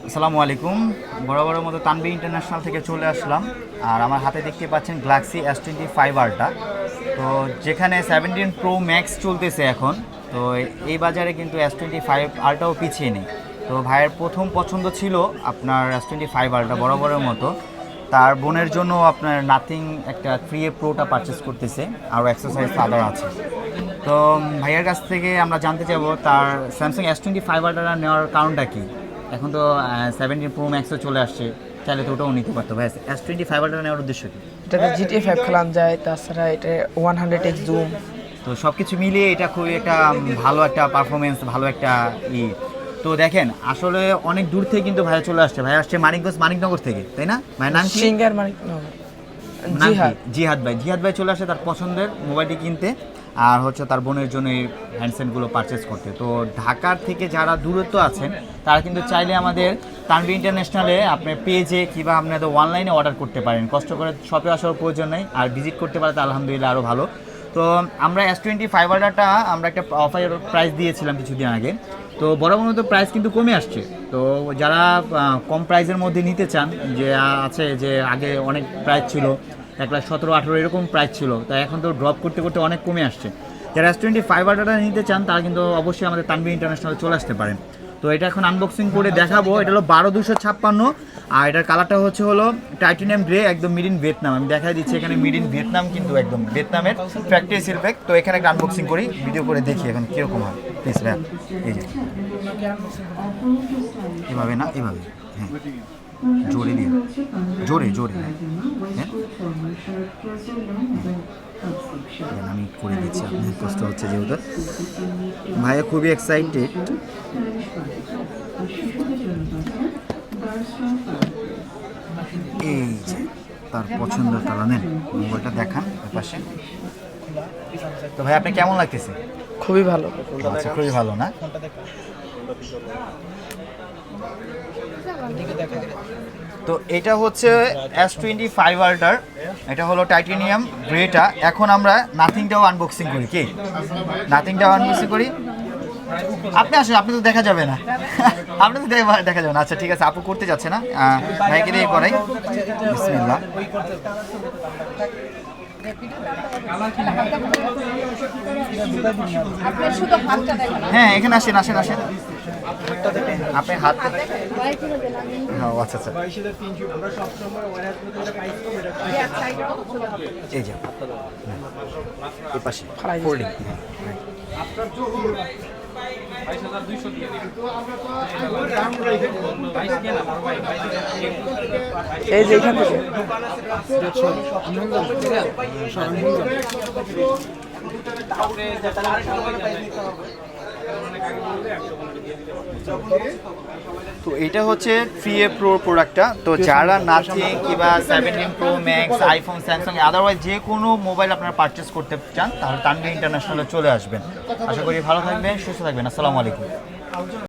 আসসালামু আলাইকুম। বরাবরের মতো তানভীর ইন্টারন্যাশনাল থেকে চলে আসলাম। আর আমার হাতে দেখতে পাচ্ছেন গ্যালাক্সি S25 আল্ট্রা। তো যেখানে 17 প্রো ম্যাক্স চলতেছে এখন, তো এই বাজারে কিন্তু S25 আল্ট্রাও পিছিয়ে নেই। তো ভাইয়ের প্রথম পছন্দ ছিল আপনার S25 আল্ট্রা বরাবরের মতো। তার বোনের জন্য আপনার নাথিং একটা 3A প্রোটা পারচেস করতেছে, আরও এক্সারসাইজ আদার আছে। তো ভাইয়ের কাছ থেকে আমরা জানতে চাইবো তার স্যামসাং S25 আল্ট্রা নেওয়ার কারণটা কি। এখন তো 17 প্রো ম্যাক্সও চলে আসছে, চাইলে তো ওটাও নিতে পারতো। ভাই S25 আল্ট্রা নেওয়ার উদ্দেশ্য কি? এটাতে GTA 5 খেলানো যায়, তাছাড়া এটা 100x জুম। তো সব কিছু মিলিয়ে এটা খুবই একটা ভালো একটা পারফরমেন্স, ভালো একটা তো দেখেন আসলে অনেক দূর থেকে কিন্তু ভাইয়া চলে আসছে। ভাই আসছে মানিকনগর থেকে, তাই না? ভাইয়ের নাম কি? সিঙ্গার মানিকনগর। জিহাদ ভাই চলে আসে তার পছন্দের মোবাইলটি কিনতে, আর হচ্ছে তার বোনের জন্য এই হ্যান্ডসেটগুলো পারচেস করতে। তো ঢাকার থেকে যারা দূরত্ব আছেন তারা কিন্তু চাইলে আমাদের তানভীর ইন্টারন্যাশনালে আপনার পেজে কিংবা আপনাদের অনলাইনে অর্ডার করতে পারেন। কষ্ট করে শপে আসার প্রয়োজন নেই, আর ভিজিট করতে পারে তো আলহামদুলিল্লাহ আরও ভালো। তো আমরা S25 আল্ট্রাটা আমরা একটা অফার প্রাইস দিয়েছিলাম কিছুদিন আগে। তো বরাবর মতো প্রাইস কিন্তু কমে আসছে। তো যারা কম প্রাইসের মধ্যে নিতে চান, যে আছে যে আগে অনেক প্রাইস ছিল 1,17,18 এরকম প্রাইস ছিল, তাই এখন তো ড্রপ করতে করতে অনেক কমে আসছে। যারা S25 আল্ট্রাটা নিতে চান তারা কিন্তু অবশ্যই আমাদের তানভীর ইন্টারন্যাশনালে চলে আসতে পারেন। তো এটা এখন আনবক্সিং করে দেখাবো। এটা হলো 12256, আর এটার কালারটা হলো টাইটানিয়াম গ্রে, একদম মিড ইন ভিয়েতনাম। আমি দেখাই দিচ্ছি এখানে মিড ইন ভিয়েতনাম, কিন্তু একদম ভিয়েতনামের ফ্যাক্টরি সিলপ্যাক। তো এখানে একটা আনবক্সিং করি, ভিডিও করে দেখি এখন কীরকম হয়। প্লিজ ভাই, এই যে এভাবে না, এভাবে, হ্যাঁ জোরে দিয়ে, জোরে জোরে, হ্যাঁ আমি করে দিচ্ছি, আপনার কষ্ট হচ্ছে যেহেতু। ভাইয়া খুবই এক্সাইটেড। এই যে তার পছন্দের কালার, নেন মোবাইলটা দেখান পাশে। তো ভাই আপনি কেমন লাগতেছে? খুবই ভালো। আচ্ছা, খুবই ভালো না? তো এটা হচ্ছে S25 আল্ট্রার, এটা হলো টাইটানিয়াম গ্রেটা। এখন আমরা নাথিংটাও আনবক্সিং করি। কি নাথিংটাও আনবক্সিং করি? আপনি আসেন, আপনি তো দেখা যাবে না, আপনি তো দেখা যাবে না। আচ্ছা ঠিক আছে, আপু করতে যাচ্ছে না, ভাইকে দিয়ে করাই। বিসমিল্লাহ। হ্যাঁ এখানে আসেন আসেন আসেন, আপনি হাত, হ্যাঁ আচ্ছা আচ্ছা, এই যে এই পাশে ফোল্ডিং। এই যে এখান থেকে তো এটা হচ্ছে 3A প্রো প্রোডাক্টটা। তো যারা নাথিং কিংবা 17 pro max, iPhone, Samsung, otherwise যে কোনো মোবাইল আপনারা পারচেস করতে চান তাহলে তানভীর ইন্টারন্যাশনালে চলে আসবেন। আশা করি ভালো থাকবেন, সুস্থ থাকবেন। আসসালামু আলাইকুম।